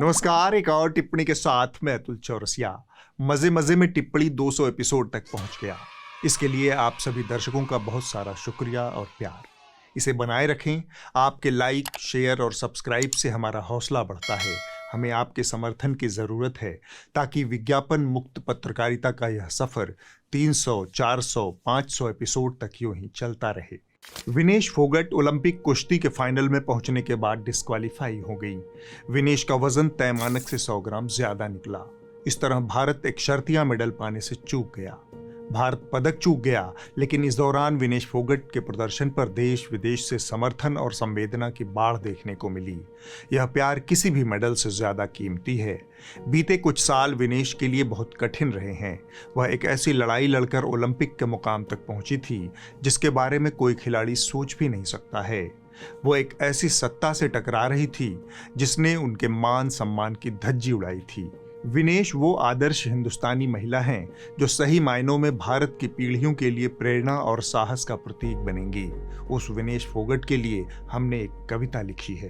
नमस्कार। एक और टिप्पणी के साथ मैं अतुल चौरसिया मजे मजे में टिप्पणी 200 एपिसोड तक पहुंच गया। इसके लिए आप सभी दर्शकों का बहुत सारा शुक्रिया और प्यार। इसे बनाए रखें। आपके लाइक, शेयर और सब्सक्राइब से हमारा हौसला बढ़ता है। हमें आपके समर्थन की ज़रूरत है ताकि विज्ञापन मुक्त पत्रकारिता का यह सफ़र 300, 400, 500 एपिसोड तक यूं ही चलता रहे। विनेश फोगट ओलंपिक कुश्ती के फाइनल में पहुंचने के बाद डिस्क्वालीफाई हो गई। विनेश का वजन तय मानक से 100 ग्राम ज्यादा निकला। इस तरह भारत एक शर्तिया मेडल पाने से चूक गया। भारत पदक चूक गया, लेकिन इस दौरान विनेश फोगट के प्रदर्शन पर देश विदेश से समर्थन और संवेदना की बाढ़ देखने को मिली। यह प्यार किसी भी मेडल से ज्यादा कीमती है। बीते कुछ साल विनेश के लिए बहुत कठिन रहे हैं। वह एक ऐसी लड़ाई लड़कर ओलंपिक के मुकाम तक पहुंची थी जिसके बारे में कोई खिलाड़ी सोच भी नहीं सकता है। वो एक ऐसी सत्ता से टकरा रही थी जिसने उनके मान सम्मान की धज्जी उड़ाई थी। विनेश वो आदर्श हिंदुस्तानी महिला हैं जो सही मायनों में भारत की पीढ़ियों के लिए प्रेरणा और साहस का प्रतीक बनेंगी। उस विनेश फोगट के लिए हमने एक कविता लिखी है।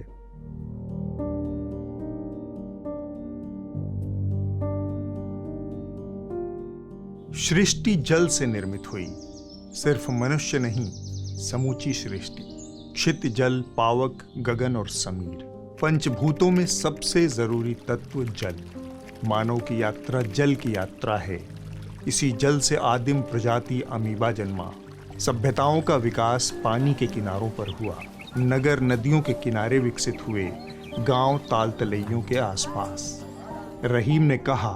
सृष्टि जल से निर्मित हुई, सिर्फ मनुष्य नहीं समूची सृष्टि। क्षित जल, पावक, गगन और समीर, पंचभूतों में सबसे जरूरी तत्व जल। मानव की यात्रा जल की यात्रा है। इसी जल से आदिम प्रजाति अमीबा जन्मा। सभ्यताओं का विकास पानी के किनारों पर हुआ। नगर नदियों के किनारे विकसित हुए, गांव ताल तलैयों के आसपास। रहीम ने कहा,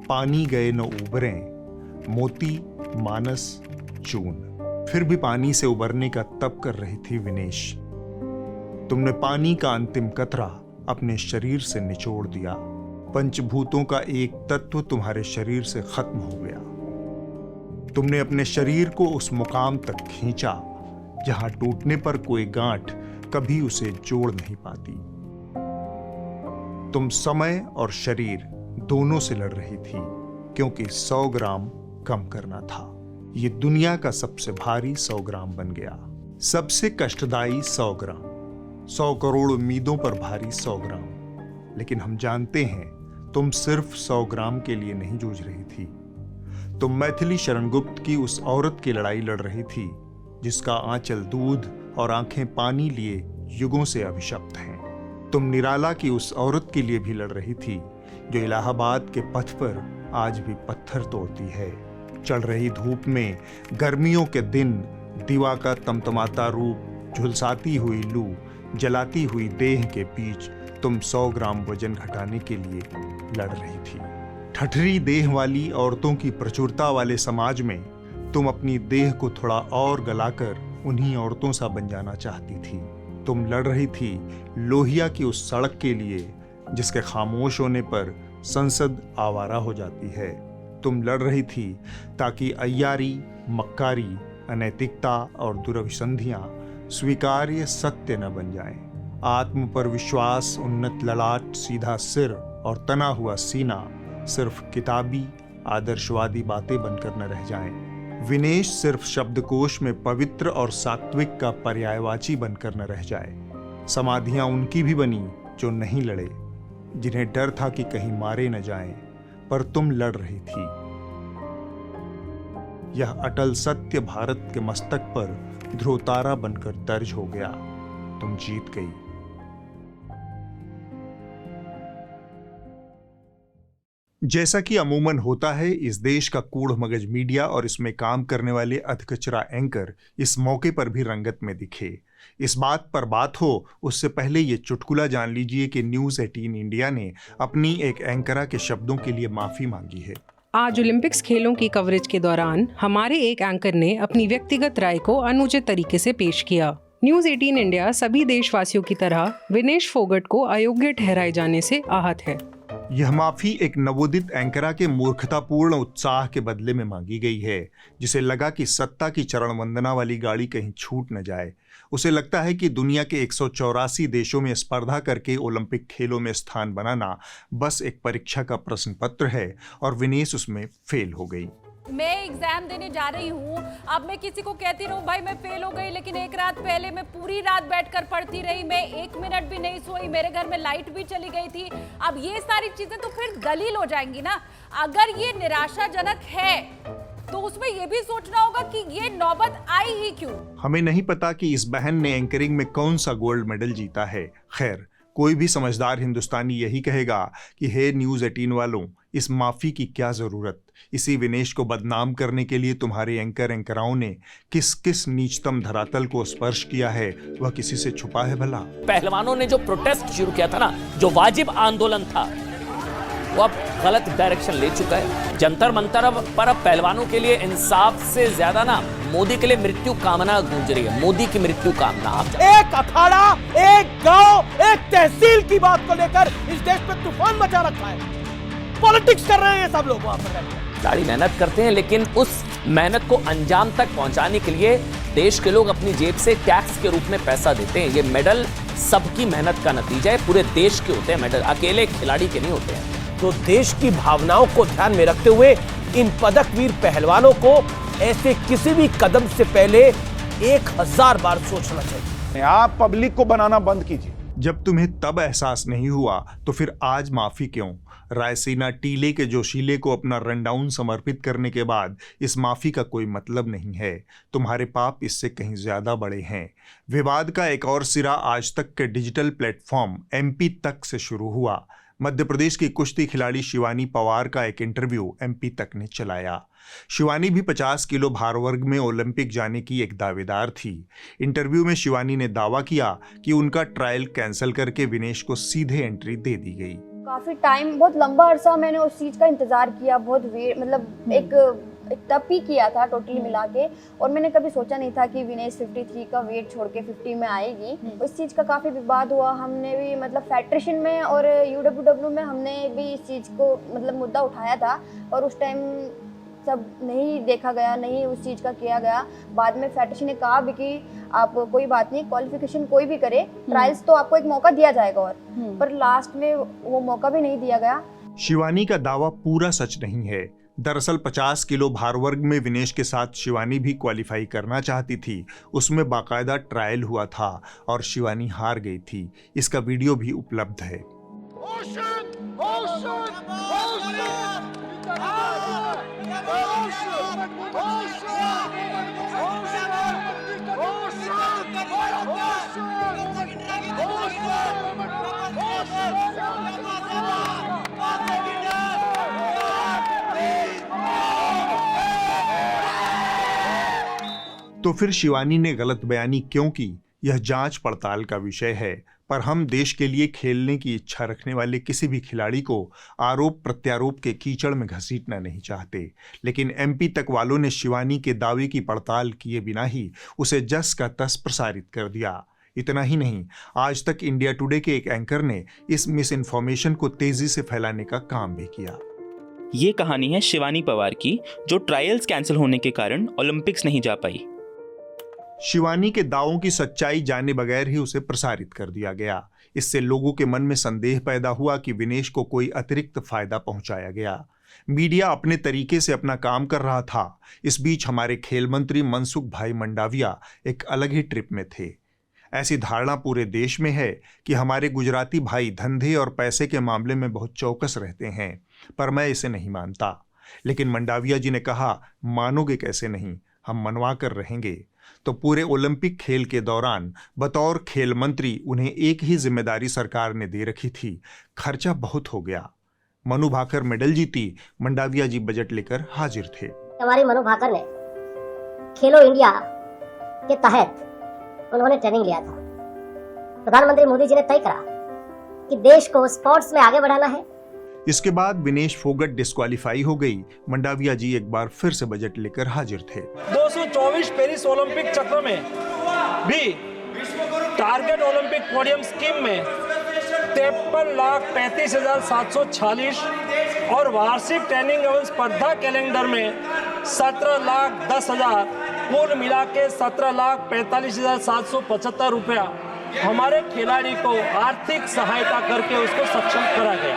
पानी गए न उबरें, मोती मानस चून। फिर भी पानी से उबरने का तप कर रही थी विनेश। तुमने पानी का अंतिम कतरा अपने शरीर से निचोड़ दिया। पंचभूतों का एक तत्व तुम्हारे शरीर से खत्म हो गया। तुमने अपने शरीर को उस मुकाम तक खींचा जहां टूटने पर कोई गांठ कभी उसे जोड़ नहीं पाती। तुम समय और शरीर दोनों से लड़ रही थी, क्योंकि 100 ग्राम कम करना था। ये दुनिया का सबसे भारी 100 ग्राम बन गया। सबसे कष्टदायी 100 ग्राम, 100 करोड़ उम्मीदों पर भारी 100 ग्राम। लेकिन हम जानते हैं तुम सिर्फ 100 ग्राम के लिए नहीं जूझ रही थी। तुम मैथिली शरण गुप्त की उस औरत की लड़ाई लड़ रही थी जिसका आंचल दूध और आंखें पानी लिए युगों से अभिशप्त हैं। तुम निराला की उस औरत के लिए भी लड़ रही थी जो इलाहाबाद के पथ पर आज भी पत्थर तोड़ती है। चढ़ रही धूप में, गर्मियों के दिन, दीवा का तमतमाता रूप, झुलसाती हुई लू, जलाती हुई देह के बीच तुम 100 ग्राम वजन घटाने के लिए लड़ रही थी। ठठरी देह वाली औरतों की प्रचुरता वाले समाज में तुम अपनी देह को थोड़ा और गलाकर उन्हीं औरतों सा बन जाना चाहती थी। तुम लड़ रही थी लोहिया की उस सड़क के लिए जिसके खामोश होने पर संसद आवारा हो जाती है। तुम लड़ रही थी ताकि अय्यारी, मक्कारी, अनैतिकता और दुरभिसंधियां स्वीकार्य सत्य न बन जाएं। आत्म पर विश्वास, उन्नत ललाट, सीधा सिर और तना हुआ सीना सिर्फ किताबी आदर्शवादी बातें बनकर न रह जाएं। विनेश सिर्फ शब्दकोश में पवित्र और सात्विक का पर्यायवाची बनकर न रह जाए। समाधियां उनकी भी बनी जो नहीं लड़े, जिन्हें डर था कि कहीं मारे न जाएं, पर तुम लड़ रही थी। यह अटल सत्य भारत के मस्तक पर ध्रुवतारा बनकर दर्ज हो गया। तुम जीत गई। जैसा कि अमूमन होता है, इस देश का कूढ़ मगज मीडिया और इसमें काम करने वाले अधकचरा एंकर इस मौके पर भी रंगत में दिखे। इस बात पर बात हो उससे पहले ये चुटकुला जान लीजिए कि न्यूज़ 18 इंडिया ने अपनी एक एंकरा के शब्दों के लिए माफी मांगी है। आज ओलंपिक्स खेलों की कवरेज के दौरान हमारे एक एंकर ने अपनी व्यक्तिगत राय को अनुचित तरीके से पेश किया। न्यूज़ 18 इंडिया सभी देशवासियों की तरह विनेश फोगट को अयोग्य ठहराए जाने से आहत है। यह माफी एक नवोदित एंकरा के मूर्खतापूर्ण उत्साह के बदले में मांगी गई है, जिसे लगा कि सत्ता की चरण वंदना वाली गाड़ी कहीं छूट न जाए। उसे लगता है कि दुनिया के 184 देशों में स्पर्धा करके ओलंपिक खेलों में स्थान बनाना बस एक परीक्षा का प्रश्न पत्र है और विनेश उसमें फेल हो गई। मैं एग्जाम देने जा रही हूँ, अब मैं किसी को कहती रहूँ भाई मैं फेल हो गई, लेकिन एक रात पहले मैं पूरी रात बैठकर पढ़ती रही, मैं 1 मिनट भी नहीं सोई, मेरे घर में लाइट भी चली गई थी। अब ये सारी चीजें तो फिर दलील हो जाएंगी ना। अगर ये निराशाजनक है तो उसमें ये भी सोचना होगा कि ये नौबत आई ही क्यों। हमें नहीं पता कि इस बहन ने एंकरिंग में कौन सा गोल्ड मेडल जीता है। खैर, कोई भी समझदार हिंदुस्तानी यही कहेगा कि हे न्यूज़ 18 वालों, इस माफी की क्या जरूरत। इसी विनेश को बदनाम करने के लिए तुम्हारे एंकराओं ने किस किस नीचतम धरातल को स्पर्श किया है, वह किसी से छुपा है भला। पहलवानों ने जो प्रोटेस्ट शुरू किया था ना, जो वाजिब आंदोलन था, वो अब गलत डायरेक्शन ले चुका है। जंतर मंतर पर अब पहलवानों के लिए इंसाफ से ज्यादा ना मोदी के लिए मृत्यु कामना गूंज रही है। मोदी की मृत्यु कामना। एक अखाड़ा, एक गांव, एक तहसील की बात को लेकर इस देश में तूफान मचा रखा है। पॉलिटिक्स कर रहे हैं सब लोग वहां पर। सारी मेहनत करते हैं, लेकिन उस मेहनत को अंजाम तक पहुंचाने के लिए देश के लोग अपनी जेब से टैक्स के रूप में पैसा देते हैं। ये मेडल सबकी मेहनत का नतीजा है, पूरे देश के होते हैं मेडल, अकेले खिलाड़ी के नहीं होते हैं। तो देश की भावनाओं को ध्यान में रखते हुए इन पदकवीर पहलवानों को ऐसे किसी भी कदम से पहले 1000 बार सोचना चाहिए। आप पब्लिक को बनाना बंद कीजिए। जब तुम्हें तब एहसास नहीं हुआ तो फिर आज माफी क्यों? रायसीना टीले के जोशीले को अपना रनडाउन समर्पित करने के बाद इस माफी का कोई मतलब नहीं है। तुम्हारे पाप इससे कहीं ज्यादा बड़े हैं। विवाद का एक और सिरा आज तक के डिजिटल प्लेटफॉर्म MP तक से शुरू हुआ। मध्य प्रदेश की कुश्ती खिलाड़ी शिवानी पवार का एक इंटरव्यू MP तक ने चलाया। शिवानी भी 50 किलो भार वर्ग में ओलंपिक जाने की एक दावेदार थी। इंटरव्यू में शिवानी ने दावा किया कि उनका ट्रायल कैंसिल करके विनेश को सीधे एंट्री दे दी गई। काफी टाइम, बहुत लंबा अरसा मैंने उस चीज का इंतजार किया, बहुत मतलब एक तप ही किया था टोटली मिला के। और मैंने कभी सोचा नहीं था कि विनेश 53 का वेट छोड़ के 50 में आएगी। इस चीज़ का काफ़ी विवाद हुआ। हमने भी मतलब फेडरेशन में और UWW में हमने भी इस चीज़ को मतलब मुद्दा उठाया था, और उस टाइम सब नहीं देखा गया, नहीं उस चीज़ का किया गया। बाद में फेडरेशन ने कहा भी कि आप कोई बात नहीं, क्वालिफिकेशन कोई भी करे, ट्रायल्स तो आपको एक मौका दिया जाएगा, और पर लास्ट में वो मौका भी नहीं दिया गया। शिवानी का दावा पूरा सच नहीं है। दरअसल 50 किलो भार वर्ग में विनेश के साथ शिवानी भी क्वालिफाई करना चाहती थी। उसमें बाकायदा ट्रायल हुआ था और शिवानी हार गई थी। इसका वीडियो भी उपलब्ध है। तो फिर शिवानी ने गलत बयानी क्यों की? यह जांच पड़ताल का विषय है, पर हम देश के लिए खेलने की इच्छा रखने वाले किसी भी खिलाड़ी को आरोप प्रत्यारोप के कीचड़ में घसीटना नहीं चाहते। लेकिन MP तक वालों ने शिवानी के दावे की पड़ताल किए बिना ही उसे जस का तस प्रसारित कर दिया। इतना ही नहीं, आज तक इंडिया टुडे के एक एंकर ने इस मिस इन्फॉर्मेशन को तेजी से फैलाने का काम भी किया। ये कहानी है शिवानी पवार की, जो ट्रायल्स कैंसिल होने के कारण ओलंपिक्स नहीं जा पाई। शिवानी के दावों की सच्चाई जाने बगैर ही उसे प्रसारित कर दिया गया। इससे लोगों के मन में संदेह पैदा हुआ कि विनेश को कोई अतिरिक्त फायदा पहुंचाया गया। मीडिया अपने तरीके से अपना काम कर रहा था। इस बीच हमारे खेल मंत्री मनसुख भाई मंडाविया एक अलग ही ट्रिप में थे। ऐसी धारणा पूरे देश में है कि हमारे गुजराती भाई धंधे और पैसे के मामले में बहुत चौकस रहते हैं, पर मैं इसे नहीं मानता। लेकिन मंडाविया जी ने कहा, मानोगे कैसे नहीं, हम मनवा कर रहेंगे। तो पूरे ओलंपिक खेल के दौरान बतौर खेल मंत्री उन्हें एक ही जिम्मेदारी सरकार ने दे रखी थी। खर्चा बहुत हो गया। मनु भाकर मेडल जीती, मंडाविया जी बजट लेकर हाजिर थे। हमारे मनु भाकर ने खेलो इंडिया के तहत उन्होंने ट्रेनिंग लिया था। प्रधानमंत्री मोदी जी ने तय करा कि देश को स्पोर्ट्स में आगे बढ़ाना है। इसके बाद विनेश फोगट डिस्क्वालीफाई हो गई। मंडाविया जी एक बार फिर से बजट लेकर हाजिर थे। 224 पेरिस ओलंपिक चक्र में भी टारगेट ओलंपिक पोडियम स्कीम में 53,35,746 और वार्षिक ट्रेनिंग एवं स्पर्धा कैलेंडर में 17,10,000, कुल मिला के 17,45,775 रुपया हमारे खिलाड़ी को आर्थिक सहायता करके उसको सक्षम करा गया।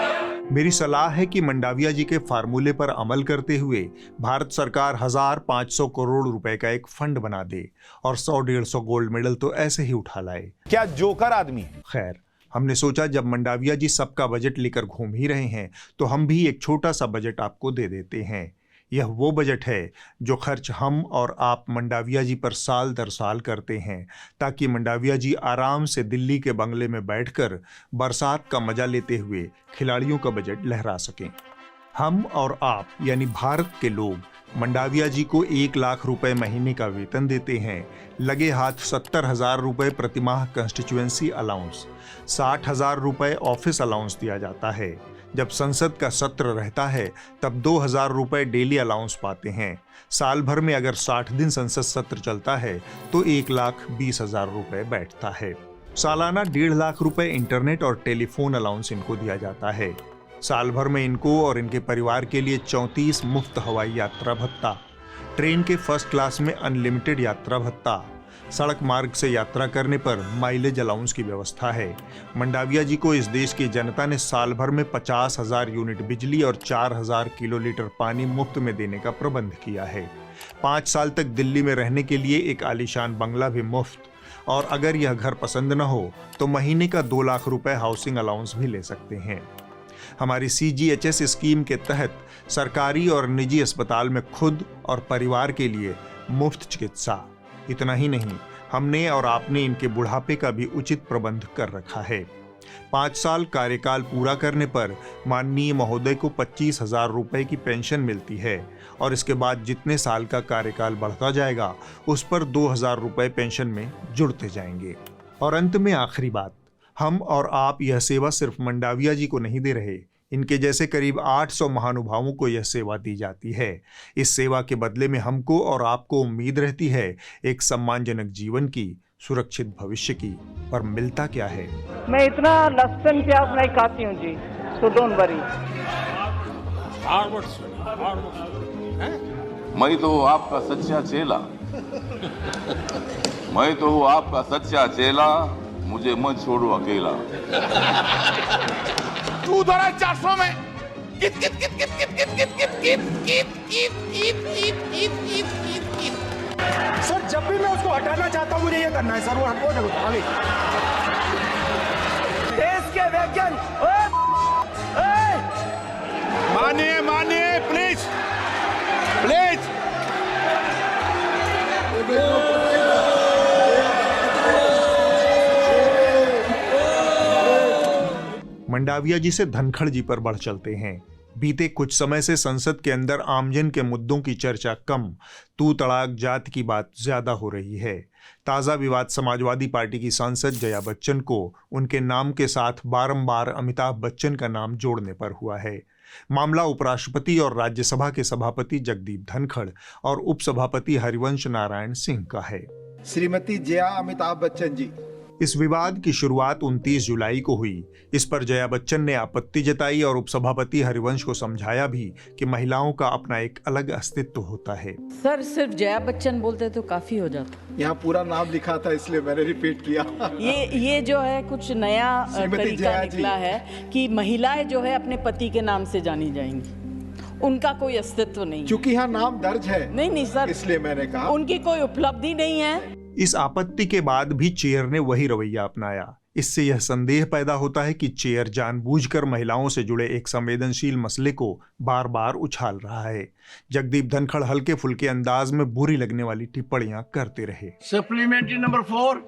मेरी सलाह है कि मंडाविया जी के फार्मूले पर अमल करते हुए भारत सरकार 1500 करोड़ रुपए का एक फंड बना दे और 100-150 गोल्ड मेडल तो ऐसे ही उठा लाए। क्या जोकर आदमी है। खैर, हमने सोचा जब मंडाविया जी सबका बजट लेकर घूम ही रहे हैं तो हम भी एक छोटा सा बजट आपको दे देते हैं। यह वो बजट है जो खर्च हम और आप मंडाविया जी पर साल दर साल करते हैं, ताकि मंडाविया जी आराम से दिल्ली के बंगले में बैठकर बरसात का मजा लेते हुए खिलाड़ियों का बजट लहरा सकें। हम और आप यानी भारत के लोग मंडाविया जी को 1 लाख रुपए महीने का वेतन देते हैं, लगे हाथ 70,000 रुपए प्रतिमाह कंस्टिट्यूएंसी अलाउंस, 60,000 रुपए ऑफिस अलाउंस दिया जाता है। जब संसद का सत्र रहता है तब 2,000 रुपए डेली अलाउंस पाते हैं। साल भर में अगर 60 दिन संसद सत्र चलता है तो 1,20,000 रुपए बैठता है। सालाना 1.5 लाख रुपए इंटरनेट और टेलीफोन अलाउंस इनको दिया जाता है। साल भर में इनको और इनके परिवार के लिए 34 मुफ्त हवाई यात्रा भत्ता, ट्रेन के फर्स्ट क्लास में अनलिमिटेड यात्रा भत्ता, सड़क मार्ग से यात्रा करने पर माइलेज अलाउंस की व्यवस्था है। मंडाविया जी को इस देश की जनता ने साल भर में 50,000 यूनिट बिजली और 4,000 किलोलीटर पानी मुफ्त में देने का प्रबंध किया है। 5 साल तक दिल्ली में रहने के लिए एक आलीशान बंगला भी मुफ्त, और अगर यह घर पसंद न हो तो महीने का 2 लाख रुपए हाउसिंग अलाउंस भी ले सकते हैं। हमारी CGHS स्कीम के तहत सरकारी और निजी अस्पताल में खुद और परिवार के लिए मुफ्त चिकित्सा। इतना ही नहीं, हमने और आपने इनके बुढ़ापे का भी उचित प्रबंध कर रखा है। 5 साल कार्यकाल पूरा करने पर माननीय महोदय को 25,000 रुपए की पेंशन मिलती है और इसके बाद जितने साल का कार्यकाल बढ़ता जाएगा उस पर 2,000 रुपए पेंशन में जुड़ते जाएंगे। और अंत में आखिरी बात, हम और आप यह सेवा सिर्फ मंडाविया जी को नहीं दे रहे, इनके जैसे करीब 800 महानुभावों को यह सेवा दी जाती है। इस सेवा के बदले में हमको और आपको उम्मीद रहती है एक सम्मानजनक जीवन की, सुरक्षित भविष्य की। पर मिलता क्या है? मैं इतना लहसुन प्याज नहीं खाती हूँ जी, तो डोंट वरी। मैं तो हूँ आपका सच्चा चेला, मैं तो हूँ आपका सच्चा चेला, मुझे मत छोड़ो अकेला। 400 में कित कित कित कित कित कित कित कित कित कित कित कित कित कित। सर जब भी मैं उसको हटाना चाहता हूँ मुझे ये करना है सर, वो हटो देखो आगे। देश के वैज्ञानिक मानिए मानिए प्लीज प्लीज। मंडाविया जी से धनखड़ जी पर बढ़ चलते हैं। बीते कुछ समय से संसद के अंदर आमजन के मुद्दों की चर्चा कम, तू तड़ाक जात की बात ज्यादा हो रही है। ताजा विवाद समाजवादी पार्टी की सांसद जया बच्चन को उनके नाम के साथ बारंबार अमिताभ बच्चन का नाम जोड़ने पर हुआ है। मामला उपराष्ट्रपति और राज्यसभा के सभापति जगदीप धनखड़ और उपसभापति हरिवंश नारायण सिंह का है। श्रीमती जया अमिताभ बच्चन जी। इस विवाद की शुरुआत 29 जुलाई को हुई। इस पर जया बच्चन ने आपत्ति जताई और उपसभापति हरिवंश को समझाया भी कि महिलाओं का अपना एक अलग अस्तित्व होता है। सर सिर्फ जया बच्चन बोलते तो काफी हो जाता। यहाँ पूरा नाम लिखा था इसलिए मैंने रिपीट किया। ये जो है कुछ नया तरीका निकला है कि महिलाएं जो है अपने पति के नाम से जानी जाएंगी, उनका कोई अस्तित्व नहीं, क्योंकि यहाँ नाम दर्ज है। नहीं सर, इसलिए मैंने कहा उनकी कोई उपलब्धि नहीं है। इस आपत्ति के बाद भी चेयर ने वही रवैया अपनाया। इससे यह संदेह पैदा होता है कि चेयर जानबूझकर महिलाओं से जुड़े एक संवेदनशील मसले को बार बार उछाल रहा है। जगदीप धनखड़ हल्के फुल्के अंदाज में बुरी लगने वाली टिप्पणियां करते रहे। Supplementary number 4,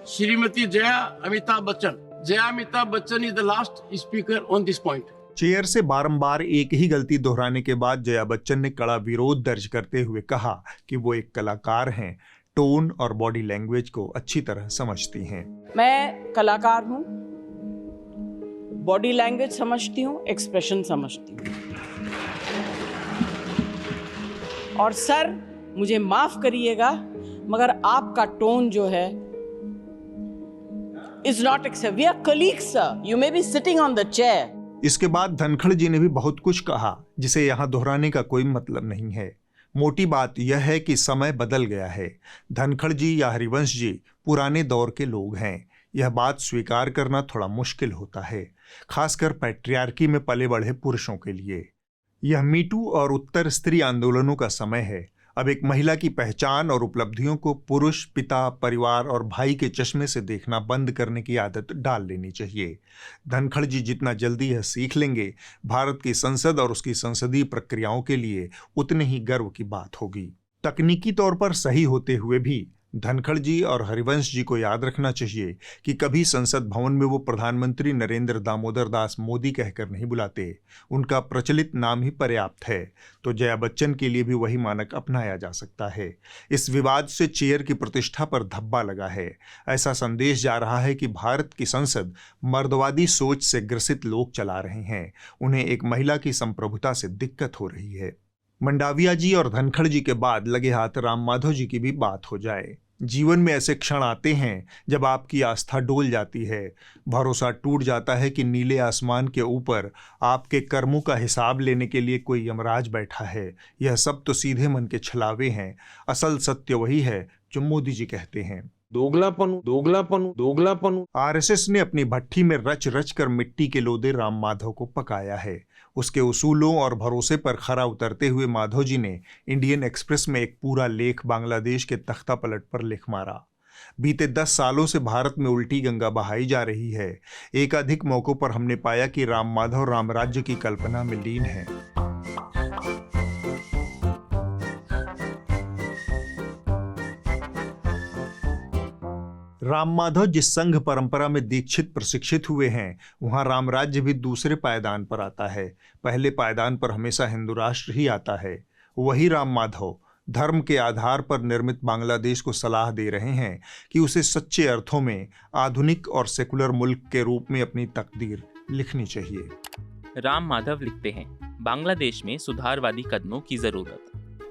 Shrimati Jaya Amitabh Bachchan. Jaya Amitabh Bachchan is the last speaker on this point. Chair से बारंबार एक ही गलती दोहराने के बाद जया बच्चन ने कड़ा विरोध दर्ज करते हुए कहा कि वो एक कलाकार हैं, टोन और बॉडी लैंग्वेज को अच्छी तरह समझती हैं। मैं कलाकार हूँ, बॉडी लैंग्वेज समझती हूँ, एक्सप्रेशन समझती हूँ। और सर मुझे माफ करिएगा मगर आपका टोन जो है is not accept. We are colleagues sir, you may be sitting on the chair. इसके बाद धनखड़ जी ने भी बहुत कुछ कहा जिसे यहाँ दोहराने का कोई मतलब नहीं है। मोटी बात यह है कि समय बदल गया है। धनखड़ जी या हरिवंश जी पुराने दौर के लोग हैं। यह बात स्वीकार करना थोड़ा मुश्किल होता है। खासकर पैट्रियार्की में पले बढ़े पुरुषों के लिए। यह मीटू और उत्तर स्त्री आंदोलनों का समय है। अब एक महिला की पहचान और उपलब्धियों को पुरुष, पिता, परिवार और भाई के चश्मे से देखना बंद करने की आदत डाल लेनी चाहिए। धनखड़ जी जितना जल्दी यह सीख लेंगे, भारत की संसद और उसकी संसदीय प्रक्रियाओं के लिए उतने ही गर्व की बात होगी। तकनीकी तौर पर सही होते हुए भी धनखड़ जी और हरिवंश जी को याद रखना चाहिए कि कभी संसद भवन में वो प्रधानमंत्री नरेंद्र दामोदर दास मोदी कहकर नहीं बुलाते। उनका प्रचलित नाम ही पर्याप्त है, तो जया बच्चन के लिए भी वही मानक अपनाया जा सकता है। इस विवाद से चेयर की प्रतिष्ठा पर धब्बा लगा है। ऐसा संदेश जा रहा है कि भारत की संसद मर्दवादी सोच से ग्रसित लोग चला रहे हैं। उन्हें एक महिला की संप्रभुता से दिक्कत हो रही है। मंडाविया जी और धनखड़ जी के बाद लगे हाथ राम माधव जी की भी बात हो जाए। जीवन में ऐसे क्षण आते हैं जब आपकी आस्था डोल जाती है, भरोसा टूट जाता है कि नीले आसमान के ऊपर आपके कर्मों का हिसाब लेने के लिए कोई यमराज बैठा है। यह सब तो सीधे मन के छलावे हैं। असल सत्य वही है जो मोदी जी कहते हैं, दोगलापन। आरएसएस ने अपनी भट्ठी में रच रच कर मिट्टी के लोदे राम माधव को पकाया है। उसके उसूलों और भरोसे पर खरा उतरते हुए माधव जी ने इंडियन एक्सप्रेस में एक पूरा लेख बांग्लादेश के तख्ता पलट पर लिख मारा। बीते 10 सालों से भारत में उल्टी गंगा बहाई जा रही है। एकाधिक मौकों पर हमने पाया कि राम माधव रामराज्य की कल्पना में लीन है। राम माधव जिस संघ परंपरा में दीक्षित प्रशिक्षित हुए हैं, वहां रामराज्य भी दूसरे पायदान पर आता है। पहले पायदान पर हमेशा हिंदू राष्ट्र ही आता है। वही राम माधव धर्म के आधार पर निर्मित बांग्लादेश को सलाह दे रहे हैं कि उसे सच्चे अर्थों में आधुनिक और सेकुलर मुल्क के रूप में अपनी तकदीर लिखनी चाहिए। राम माधव लिखते हैं, बांग्लादेश में सुधारवादी कदमों की जरूरत।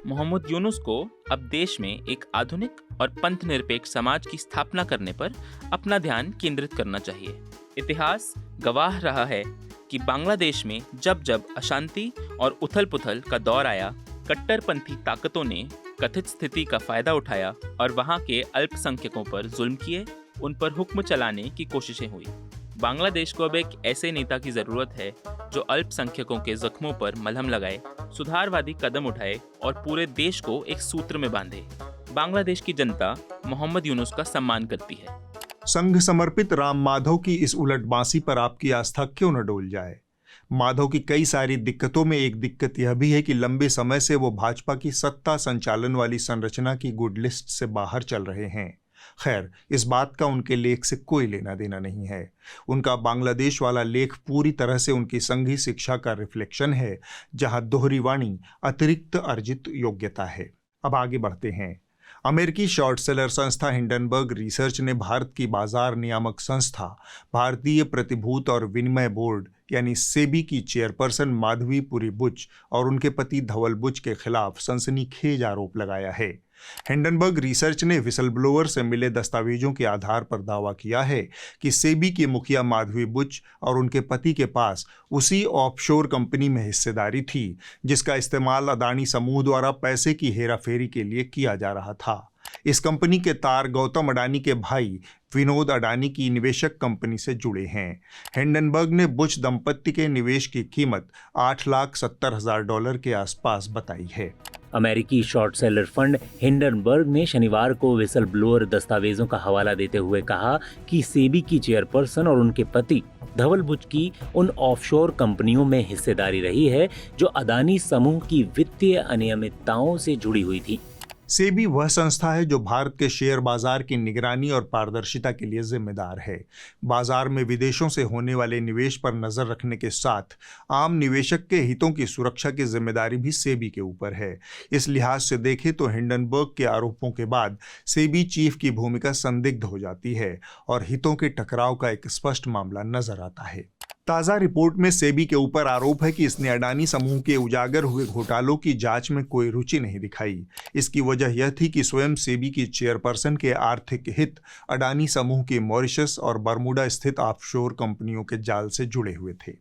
मोहम्मद यूनुस को अब देश में एक आधुनिक और पंथ निरपेक्ष समाज की स्थापना करने पर अपना ध्यान केंद्रित करना चाहिए। इतिहास गवाह रहा है कि बांग्लादेश में जब जब अशांति और उथल-पुथल का दौर आया, कट्टरपंथी ताकतों ने कथित स्थिति का फायदा उठाया और वहां के अल्पसंख्यकों पर जुल्म किए, उन पर हुक्म चलाने की कोशिशें हुई। बांग्लादेश को अब एक ऐसे नेता की जरूरत है जो अल्पसंख्यकों के जख्मों पर मलहम लगाए, सुधारवादी कदम उठाए और पूरे देश को एक सूत्र में बांधे। बांग्लादेश की जनता मोहम्मद यूनुस का सम्मान करती है। संघ समर्पित राम माधव की इस उलटबांसी पर आपकी आस्था क्यों न डोल जाए। माधव की कई सारी दिक्कतों में एक दिक्कत यह भी है कि लंबे समय से वो भाजपा की सत्ता संचालन वाली संरचना की गुड लिस्ट से बाहर चल रहे हैं। खैर, इस बात का उनके लेख से कोई लेना देना नहीं है। उनका बांग्लादेश वाला लेख पूरी तरह से उनकी संघी शिक्षा का रिफ्लेक्शन है, जहां दोहरी वाणी अतिरिक्त अर्जित योग्यता है। अब आगे बढ़ते हैं। अमेरिकी शॉर्ट सेलर संस्था हिंडनबर्ग रिसर्च ने भारत की बाजार नियामक संस्था भारतीय प्रतिभूत और विनिमय बोर्ड यानी सेबी की चेयरपर्सन माधवी पुरी बुच और उनके पति धवल बुच के खिलाफ सनसनीखेज आरोप लगाया है। हिंडनबर्ग रिसर्च ने विसल ब्लोअर से मिले दस्तावेजों के आधार पर दावा किया है कि सेबी के मुखिया माधवी बुच और उनके पति के पास उसी ऑफशोर कंपनी में हिस्सेदारी थी जिसका इस्तेमाल अडानी समूह द्वारा पैसे की हेराफेरी के लिए किया जा रहा था। इस कंपनी के तार गौतम अडानी के भाई विनोद अडानी की निवेशक कंपनी से जुड़े हैं। हिंडनबर्ग ने बुच दंपत्ति के निवेश की कीमत $8,70,000 के आसपास बताई है। अमेरिकी शॉर्ट सेलर फंड हिंडनबर्ग ने शनिवार को विसल ब्लोअर दस्तावेजों का हवाला देते हुए कहा कि सेबी की चेयरपर्सन और उनके पति धवल बुच की उन ऑफशोर कंपनियों में हिस्सेदारी रही है जो अडानी समूह की वित्तीय अनियमितताओं से जुड़ी हुई थी। सेबी वह संस्था है जो भारत के शेयर बाजार की निगरानी और पारदर्शिता के लिए जिम्मेदार है। बाजार में विदेशों से होने वाले निवेश पर नजर रखने के साथ आम निवेशक के हितों की सुरक्षा की जिम्मेदारी भी सेबी के ऊपर है। इस लिहाज से देखें तो हिंडनबर्ग के आरोपों के बाद सेबी चीफ की भूमिका संदिग्ध हो जाती है और हितों के टकराव का एक स्पष्ट मामला नजर आता है। ताज़ा रिपोर्ट में सेबी के ऊपर आरोप है कि इसने अडानी समूह के उजागर हुए घोटालों की जांच में कोई रुचि नहीं दिखाई। इसकी वजह यह थी कि स्वयं सेबी की चेयरपर्सन के आर्थिक हित अडानी समूह की मॉरिशस और बरमूडा स्थित ऑफशोर कंपनियों के जाल से जुड़े हुए थे।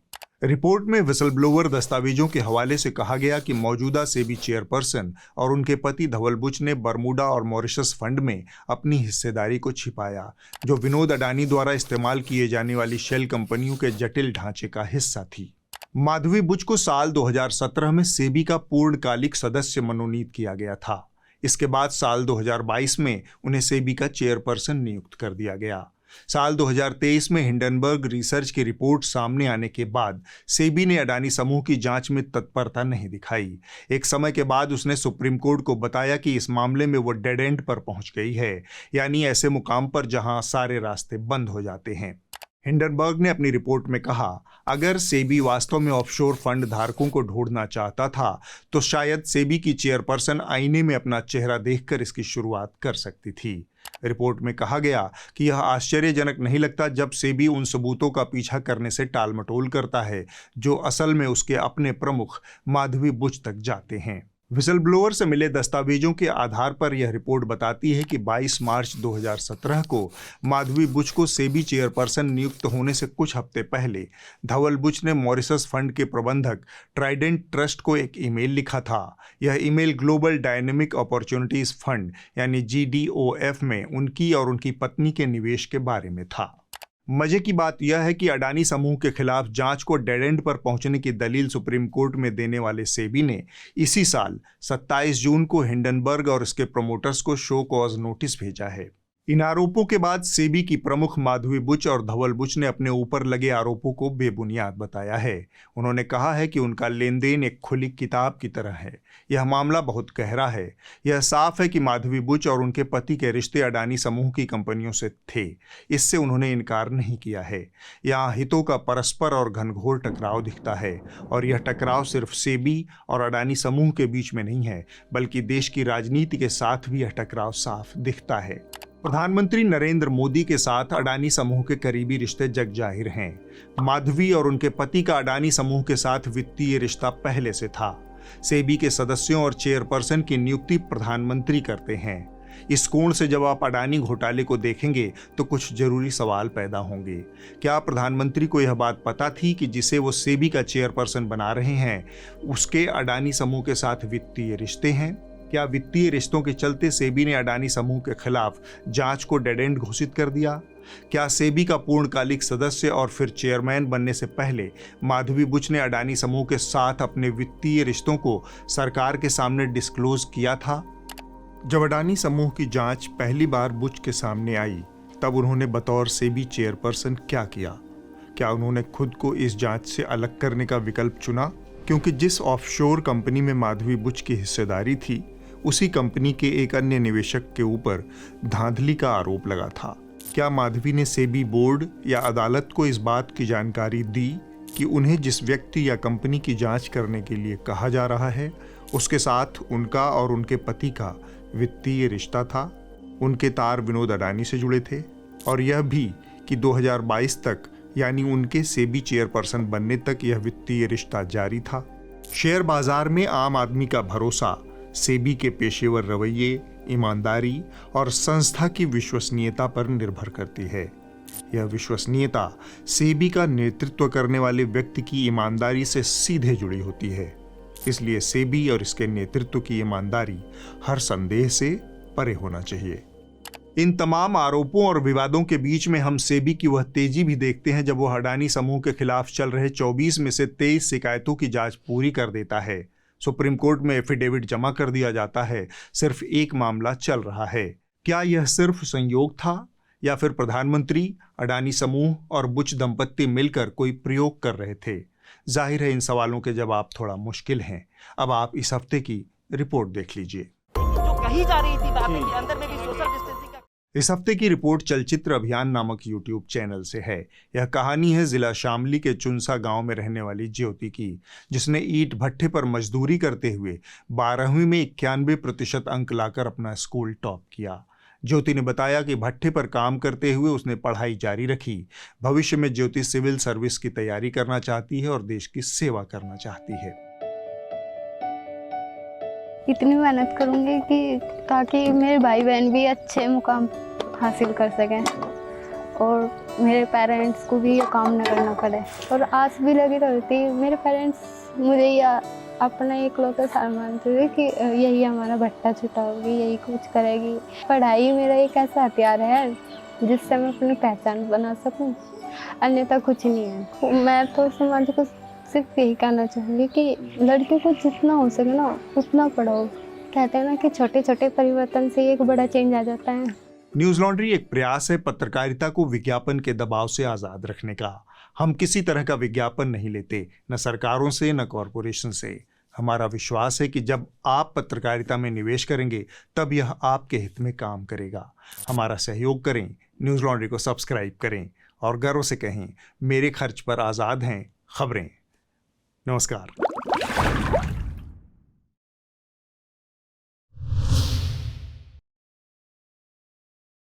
रिपोर्ट में विसल ब्लोअर दस्तावेजों के हवाले से कहा गया कि मौजूदा सेबी चेयरपर्सन और उनके पति धवल बुच ने बरमूडा और मॉरिशस फंड में अपनी हिस्सेदारी को छिपाया, जो विनोद अडानी द्वारा इस्तेमाल किए जाने वाली शेल कंपनियों के जटिल ढांचे का हिस्सा थी। माधवी बुच को साल 2017 में सेबी का पूर्णकालिक सदस्य मनोनीत किया गया था। इसके बाद साल 2022 में उन्हें सेबी का चेयरपर्सन नियुक्त कर दिया गया। साल 2023 में हिंडनबर्ग रिसर्च की रिपोर्ट सामने आने के बाद सेबी ने अडानी समूह की जांच में तत्परता नहीं दिखाई। एक समय के बाद उसने सुप्रीम कोर्ट को बताया कि इस मामले में वो डेड एंड पर पहुंच गई है, यानी ऐसे मुकाम पर जहां सारे रास्ते बंद हो जाते हैं। हिंडनबर्ग ने अपनी रिपोर्ट में कहा, अगर सेबी वास्तव में ऑफशोर फंड धारकों को ढूंढना चाहता था तो शायद सेबी की चेयरपर्सन आईने में अपना चेहरा देखकर इसकी शुरुआत कर सकती थी। रिपोर्ट में कहा गया कि यह आश्चर्यजनक नहीं लगता जब सेबी उन सबूतों का पीछा करने से टालमटोल करता है जो असल में उसके अपने प्रमुख माधवी बुच तक जाते हैं। विसल ब्लोअर से मिले दस्तावेजों के आधार पर यह रिपोर्ट बताती है कि 22 मार्च 2017 को माधवी बुच को सेबी चेयरपर्सन नियुक्त होने से कुछ हफ्ते पहले धवल बुच ने मॉरिशस फंड के प्रबंधक ट्राइडेंट ट्रस्ट को एक ईमेल लिखा था। यह email global dynamic opportunities fund यानी GDOF में उनकी और उनकी पत्नी के निवेश के बारे में था। मजे की बात यह है कि अडानी समूह के खिलाफ जांच को डेड एंड पर पहुंचने की दलील सुप्रीम कोर्ट में देने वाले सेबी ने इसी साल 27 जून को हिंडनबर्ग और इसके प्रमोटर्स को शो कॉज नोटिस भेजा है। इन आरोपों के बाद सेबी की प्रमुख माधवी बुच और धवल बुच ने अपने ऊपर लगे आरोपों को बेबुनियाद बताया है। उन्होंने कहा है कि उनका लेन देन एक खुली किताब की तरह है। यह मामला बहुत गहरा है। यह साफ है कि माधवी बुच और उनके पति के रिश्ते अडानी समूह की कंपनियों से थे। इससे उन्होंने इनकार नहीं किया है। यहाँ हितों का परस्पर और घनघोर टकराव दिखता है और यह टकराव सिर्फ सेबी और अडानी समूह के बीच में नहीं है, बल्कि देश की राजनीति के साथ भी यह टकराव साफ दिखता है। प्रधानमंत्री नरेंद्र मोदी के साथ अडानी समूह के करीबी रिश्ते जग जाहिर हैं। माधवी और उनके पति का अडानी समूह के साथ वित्तीय रिश्ता पहले से था। सेबी के सदस्यों और चेयरपर्सन की नियुक्ति प्रधानमंत्री करते हैं। इस कोण से जब आप अडानी घोटाले को देखेंगे तो कुछ जरूरी सवाल पैदा होंगे। क्या प्रधानमंत्री को यह बात पता थी कि जिसे वो सेबी का चेयरपर्सन बना रहे हैं उसके अडानी समूह के साथ वित्तीय रिश्ते हैं? क्या वित्तीय रिश्तों के चलते सेबी ने अडानी समूह के खिलाफ जांच को डेड एंड घोषित कर दिया? क्या सेबी का पूर्णकालिक सदस्य और फिर चेयरमैन बनने से पहले माधवी बुच ने अडानी समूह के साथ अपने वित्तीय रिश्तों को सरकार के सामने डिस्क्लोज किया था? जब अडानी समूह की जांच पहली बार बुच के सामने आई तब उन्होंने बतौर सेबी चेयरपर्सन क्या किया? क्या उन्होंने खुद को इस जांच से अलग करने का विकल्प चुना? क्योंकि जिस ऑफशोर कंपनी में माधवी बुच की हिस्सेदारी थी उसी कंपनी के एक अन्य निवेशक के ऊपर धांधली का आरोप लगा था। क्या माधवी ने सेबी बोर्ड या अदालत को इस बात की जानकारी दी कि उन्हें जिस व्यक्ति या कंपनी की जांच करने के लिए कहा जा रहा है उसके साथ उनका और उनके पति का वित्तीय रिश्ता था? उनके तार विनोद अडानी से जुड़े थे और यह भी कि 2022 तक यानी उनके सेबी चेयरपर्सन बनने तक यह वित्तीय रिश्ता जारी था। शेयर बाजार में आम आदमी का भरोसा सेबी के पेशेवर रवैये, ईमानदारी और संस्था की विश्वसनीयता पर निर्भर करती है। यह विश्वसनीयता सेबी का नेतृत्व करने वाले व्यक्ति की ईमानदारी से सीधे जुड़ी होती है। इसलिए सेबी और इसके नेतृत्व की ईमानदारी हर संदेह से परे होना चाहिए। इन तमाम आरोपों और विवादों के बीच में हम सेबी की वह तेजी भी देखते हैं जब वो अडानी समूह के खिलाफ चल रहे 24 में से 23 शिकायतों की जांच पूरी कर देता है। सुप्रीम कोर्ट में एफिडेविट जमा कर दिया जाता है। सिर्फ एक मामला चल रहा है। क्या यह सिर्फ संयोग था या फिर प्रधानमंत्री, अडानी समूह और बुच दंपत्ति मिलकर कोई प्रयोग कर रहे थे? जाहिर है इन सवालों के जवाब थोड़ा मुश्किल हैं। अब आप इस हफ्ते की रिपोर्ट देख लीजिए। जो कही जा रही थी बातें कि अंदर में भी सोशल डिस्टेंसिंग का। इस हफ्ते की रिपोर्ट चलचित्र अभियान नामक यूट्यूब चैनल से है। यह कहानी है जिला शामली के चुनसा गांव में रहने वाली ज्योति की, जिसने ईंट भट्ठे पर मजदूरी करते हुए 12वीं में 91% अंक लाकर अपना स्कूल टॉप किया। ज्योति ने बताया कि भट्ठे पर काम करते हुए उसने पढ़ाई जारी रखी। भविष्य में ज्योति सिविल सर्विस की तैयारी करना चाहती है और देश की सेवा करना चाहती है। इतनी मेहनत करूंगी कि ताकि मेरे भाई बहन भी अच्छे मुकाम हासिल कर सकें और मेरे पेरेंट्स को भी ये काम न करना पड़े। और आस भी लगी रहती, मेरे पेरेंट्स मुझे या अपना इकलौता सार मानते थे कि यही हमारा भट्टा छुटाओगी, यही कुछ करेगी। पढ़ाई मेरा एक ऐसा हथियार है जिससे मैं अपनी पहचान बना सकूं, अन्यथा कुछ नहीं है। मैं तो समाज को सिर्फ यही कहना चाहूँगी कि लड़कियों को जितना हो सके ना उतना पढ़ाओ। कहते हैं ना कि छोटे छोटे परिवर्तन से एक बड़ा चेंज आ जाता है। न्यूज लॉन्ड्री एक प्रयास है पत्रकारिता को विज्ञापन के दबाव से आजाद रखने का। हम किसी तरह का विज्ञापन नहीं लेते, न सरकारों से न कॉरपोरेशन से। हमारा विश्वास है कि जब आप पत्रकारिता में निवेश करेंगे तब यह आपके हित में काम करेगा। हमारा सहयोग करें, न्यूज लॉन्ड्री को सब्सक्राइब करें और गर्व से कहें, मेरे खर्च पर आज़ाद हैं खबरें। नमस्कार।